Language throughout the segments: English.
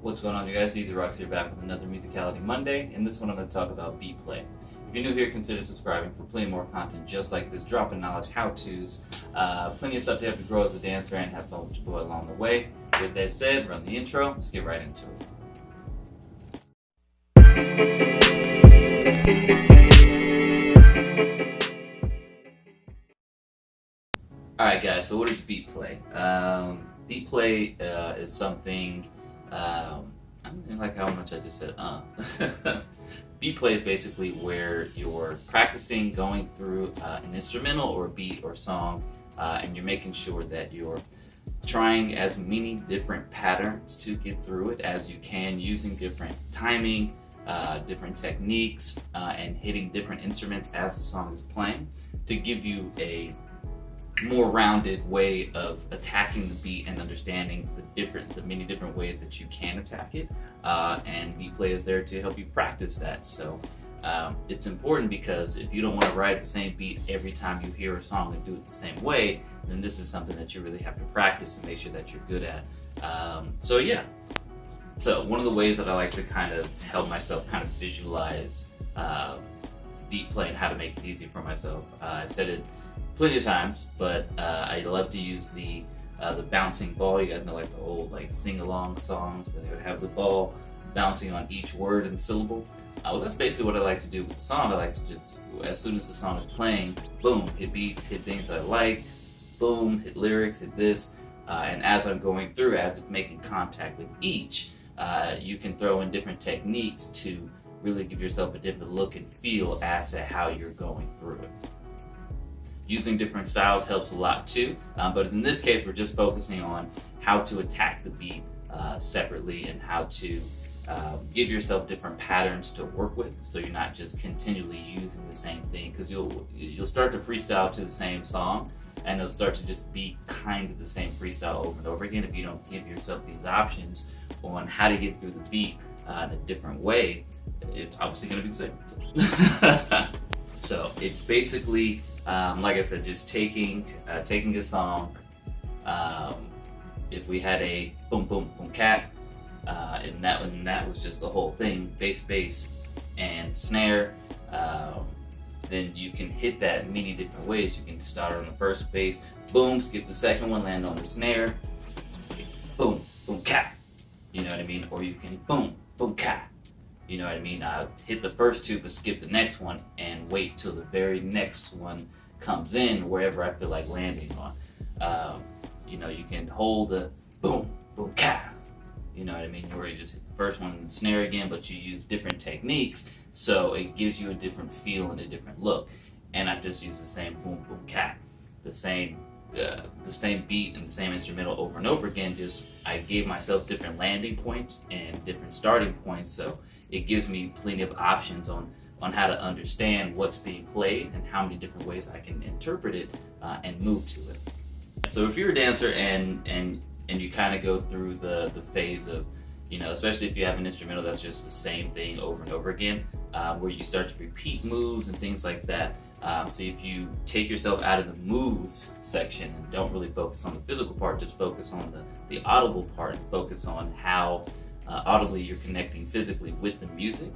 What's going on, you guys? DZROCKS here, back with another Musicality Monday. In this one, I'm going to talk about beat play. If you're new here, consider subscribing for plenty more content just like this, dropping knowledge, how-tos, plenty of stuff to help you grow as a dancer and have fun with your boy along the way. With that said, run the intro. Let's get right into it. Alright guys, so what is beat play? Beat play is something, I don't even like how much I just said Beat play is basically where you're practicing going through an instrumental or a beat or song, and you're making sure that you're trying as many different patterns to get through it as you can, using different timing, different techniques, and hitting different instruments as the song is playing to give you a more rounded way of attacking the beat and understanding the many different ways that you can attack it, and beat play is there to help you practice that. So it's important, because if you don't want to ride the same beat every time you hear a song and do it the same way, then this is something that you really have to practice and make sure that you're good at. So yeah, so one of the ways that I like to kind of help myself kind of visualize beat play and how to make it easy for myself, I've said it plenty of times, but I love to use the bouncing ball. You guys know, like the old sing-along songs where they would have the ball bouncing on each word and syllable. Well, that's basically what I like to do with the song. I like to just, as soon as the song is playing, boom, hit beats, hit things I like, boom, hit lyrics, hit this, and as I'm going through, as it's making contact with each, you can throw in different techniques to really give yourself a different look and feel as to how you're going through it. Using different styles helps a lot too, but in this case we're just focusing on how to attack the beat separately, and how to give yourself different patterns to work with, so you're not just continually using the same thing, because you'll start to freestyle to the same song and it'll start to just be kind of the same freestyle over and over again if you don't give yourself these options on how to get through the beat in a different way. It's obviously going to be the same. So it's basically, like I said, just taking a song. If we had a boom boom boom cat, and that was just the whole thing, bass and snare, then you can hit that many different ways. You can start on the first bass, boom, skip the second one, land on the snare, boom boom cat, you know what I mean? Or you can boom boom cat, you know what I mean? Hit the first two but skip the next one and wait till the very next one comes in wherever I feel like landing on. You know, you can hold the boom boom cat, you know what I mean, where you just hit the first one in the snare again, but you use different techniques, so it gives you a different feel and a different look. And I just use the same boom boom cat, the same beat and the same instrumental over and over again. Just I gave myself different landing points and different starting points, so it gives me plenty of options on how to understand what's being played and how many different ways I can interpret it and move to it. So if you're a dancer and you kind of go through the phase of, you know, especially if you have an instrumental that's just the same thing over and over again, where you start to repeat moves and things like that. So if you take yourself out of the moves section and don't really focus on the physical part, just focus on the audible part and focus on how audibly you're connecting physically with the music,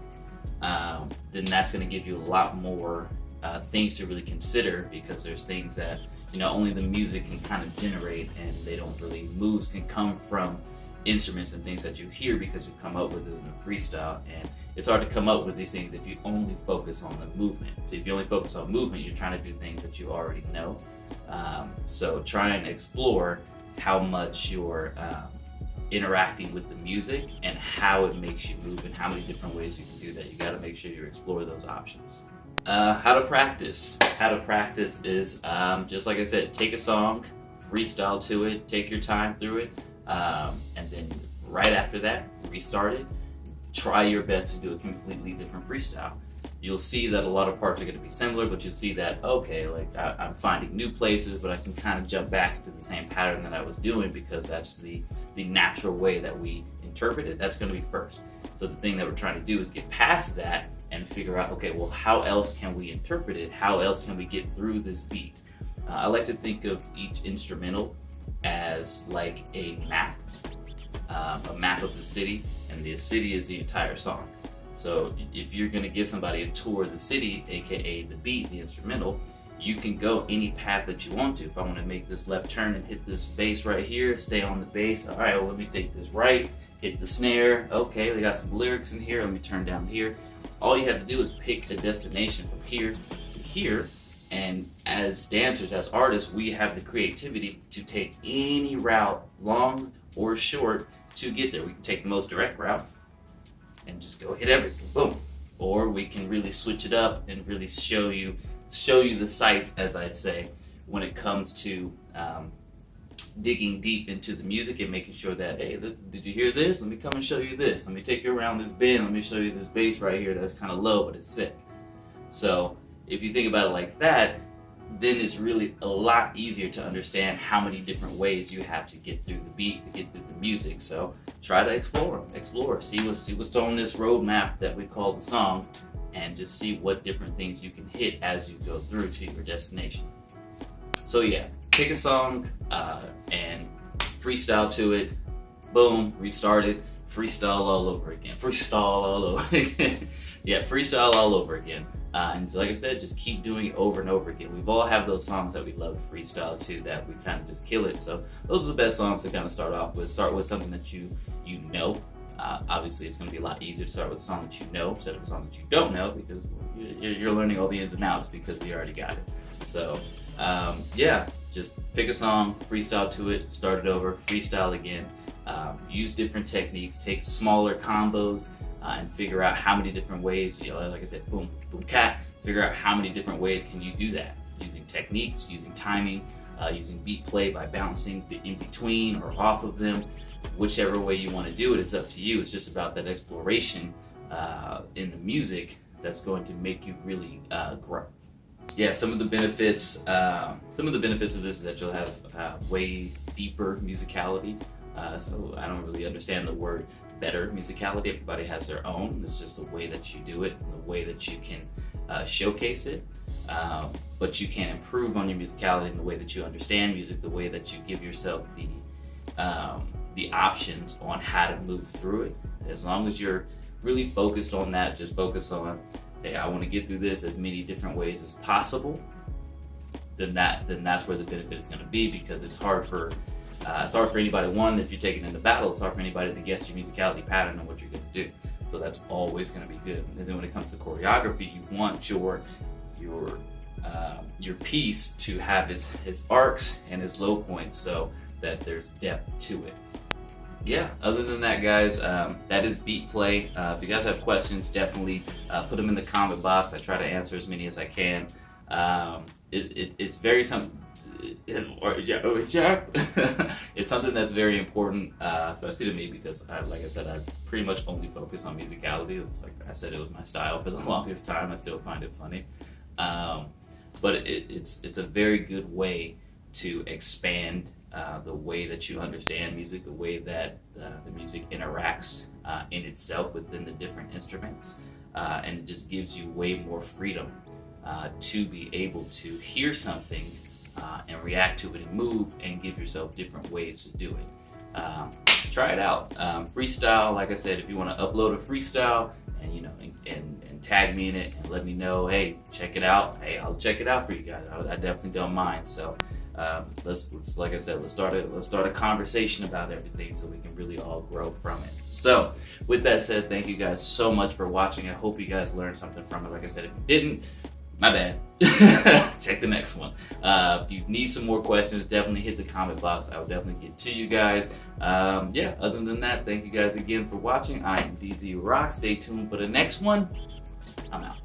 then that's going to give you a lot more things to really consider, because there's things that, you know, only the music can kind of generate, and they don't really, moves can come from instruments and things that you hear because you come up with it in a freestyle, and it's hard to come up with these things if you only focus on the movement. So if you only focus on movement, you're trying to do things that you already know. So try and explore how much you're interacting with the music and how it makes you move and how many different ways you can do that. You got to make sure you explore those options. How to practice. How to practice is, just like I said, take a song, freestyle to it, take your time through it, and then right after that, restart it. Try your best to do a completely different freestyle. You'll see that a lot of parts are going to be similar, but you'll see that, okay, like I'm finding new places, but I can kind of jump back into the same pattern that I was doing, because that's the natural way that we interpret it. That's going to be first. So the thing that we're trying to do is get past that and figure out, okay, well, how else can we interpret it? How else can we get through this beat? I like to think of each instrumental as like a map. a map of the city, and the city is the entire song. So if you're going to give somebody a tour of the city, aka the beat, the instrumental, you can go any path that you want to. If I want to make this left turn and hit this bass right here, stay on the bass. All right, well, let me take this right, hit the snare. Okay, they got some lyrics in here. Let me turn down here. All you have to do is pick a destination from here to here. And as dancers, as artists, we have the creativity to take any route, long or short, to get there. We can take the most direct route and just go hit everything, boom. Or we can really switch it up and really show you the sights, as I say, when it comes to digging deep into the music and making sure that, hey, did you hear this? Let me come and show you this. Let me take you around this bend. Let me show you this bass right here that's kind of low, but it's sick. So if you think about it like that, then it's really a lot easier to understand how many different ways you have to get through the beat, to get through the music. So try to explore, see what's on this roadmap that we call the song, and just see what different things you can hit as you go through to your destination. So yeah, pick a song and freestyle to it. Boom, restart it, freestyle all over again. Yeah, freestyle all over again. And like I said, just keep doing it over and over again. We've all have those songs that we love to freestyle to, that we kind of just kill it. So those are the best songs to kind of start off with. Start with something that you know. Obviously, it's going to be a lot easier to start with a song that you know instead of a song that you don't know, because you're learning all the ins and outs because you already got it. So yeah, just pick a song, freestyle to it, start it over, freestyle again. Use different techniques, take smaller combos, and figure out how many different ways, like I said, boom, boom, cat, figure out how many different ways can you do that, using techniques, using timing, using beat play by bouncing in between or off of them. Whichever way you want to do it, it's up to you. It's just about that exploration in the music that's going to make you really grow. Yeah, some of the benefits of this is that you'll have way deeper musicality. So I don't really understand the word better musicality. Everybody has their own. It's just the way that you do it and the way that you can showcase it. But you can improve on your musicality in the way that you understand music, the way that you give yourself the options on how to move through it. As long as you're really focused on that, just focus on, hey, I want to get through this as many different ways as possible, then that's where the benefit is going to be, because it's hard for anybody, one, if you're taking in the battle, it's hard for anybody to guess your musicality pattern and what you're going to do. So that's always going to be good. And then when it comes to choreography, you want your piece to have his arcs and his low points, so that there's depth to it. Yeah, other than that, guys, that is beat play. If you guys have questions, definitely put them in the comment box. I try to answer as many as I can. It's very something. It's something that's very important, especially to me, because like I said, I pretty much only focus on musicality. It's like I said, it was my style for the longest time. I still find it funny, but it's a very good way to expand the way that you understand music, the way that the music interacts in itself within the different instruments, and it just gives you way more freedom to be able to hear something and react to it and move and give yourself different ways to do it. Try it out. Freestyle, like I said, if you want to upload a freestyle and and tag me in it and let me know, hey, check it out. Hey, I'll check it out for you guys. I definitely don't mind. So let's like I said, let's start a conversation about everything so we can really all grow from it. So with that said, thank you guys so much for watching. I hope you guys learned something from it. Like I said, if you didn't, my bad. Check the next one. If you need some more questions, definitely hit the comment box. I will definitely get to you guys. Yeah, other than that, thank you guys again for watching. I am DZROCKS. Stay tuned for the next one. I'm out.